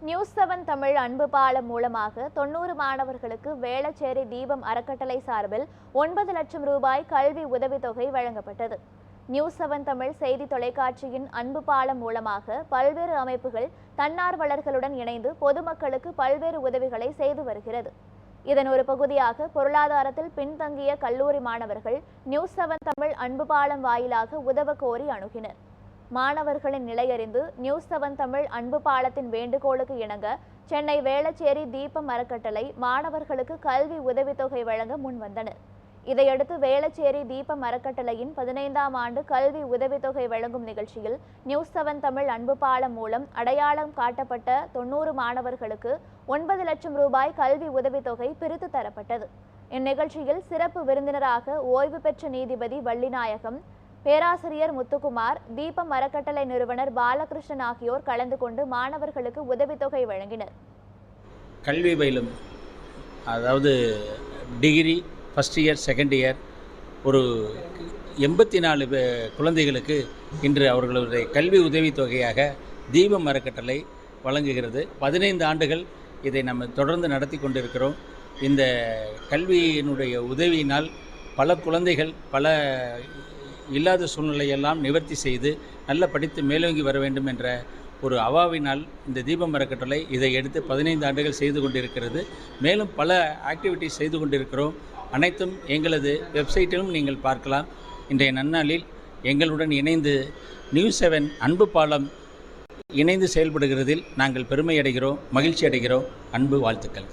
நியூஸ்7 தமிழ் அன்பு பாலம் மூலமாக 90 மாணவர்களுக்கு வேளச்சேரி தீபம் அறக்கட்டளை சார்பில் 9 லட்சம் ரூபாய் கல்வி உதவித்தொகை வழங்கப்பட்டது. நியூஸ்7 தமிழ் செய்தி தொலைக்காட்சியின் அன்பு பாலம் மூலமாக பல்வேறு அமைப்புகள் தன்னார்வலர்களுடன் இணைந்து பொதுமக்களுக்கு பல்வேறு உதவிகளை செய்து வருகிறது. இதன் ஒரு பகுதியாக பொருளாதாரத்தில் பின்தங்கிய கல்லூரி மாணவர்கள் நியூஸ்7 தமிழ் அன்பு பாலம் வாயிலாக உதவ கோரி அணுகினர். மாணவர்களின் நிலையறிந்து நியூஸ்7 தமிழ் அன்பு பாலத்தின் வேண்டுகோளுக்கு இணங்க சென்னை வேளச்சேரி தீபம் அறக்கட்டளை மாணவர்களுக்கு கல்வி உதவித்தொகை வழங்க முன்வந்தனர். இதையடுத்து வேளச்சேரி தீபம் அறக்கட்டளையின் 15ஆம் ஆண்டு கல்வி உதவித்தொகை வழங்கும் நிகழ்ச்சியில் நியூஸ்7 தமிழ் அன்பு பாலம் மூலம் அடையாளம் காட்டப்பட்ட 90 மாணவர்களுக்கு 9 லட்சம் ரூபாய் கல்வி உதவித்தொகை பிரித்து தரப்பட்டது. இந்நிகழ்ச்சியில் சிறப்பு விருந்தினராக ஓய்வு பெற்ற நீதிபதி வள்ளிநாயகம், பேராசிரியர் முத்துக்குமார், தீபம் அறக்கட்டளை நிறுவனர் பாலகிருஷ்ணன் ஆகியோர் கலந்து கொண்டு மாணவர்களுக்கு உதவித்தொகை வழங்கினர். கல்வி பயிலும், அதாவது degree first year second year ஒரு 84 குழந்தைகளுக்கு இன்று அவர்களுடைய கல்வி உதவித்தொகையாக தீபம் அறக்கட்டளை வழங்குகிறது. 15 ஆண்டுகள் இதை நம்ம தொடர்ந்து நடத்தி கொண்டிருக்கிறோம். இந்த கல்வியினுடைய உதவியினால் பல குழந்தைகள் பல இல்லாத சூழ்நிலையெல்லாம் நிவர்த்தி செய்து நல்ல படித்து மேலோங்கி வர வேண்டும் என்ற ஒரு அவாவினால் இந்த தீபம் அறக்கட்டளை இதை எடுத்து 15 ஆண்டுகள் செய்து கொண்டிருக்கிறது. மேலும் பல ஆக்டிவிட்டிஸ் செய்து கொண்டிருக்கிறோம். அனைத்தும் எங்களது வெப்சைட்டிலும் நீங்கள் பார்க்கலாம். இன்றைய நன்னாளில் எங்களுடன் இணைந்து நியூஸ்7 அன்பு பாலம் இணைந்து செயல்படுகிறதில் நாங்கள் பெருமை அடைகிறோம், மகிழ்ச்சி அடைகிறோம். அன்பு வாழ்த்துக்கள்.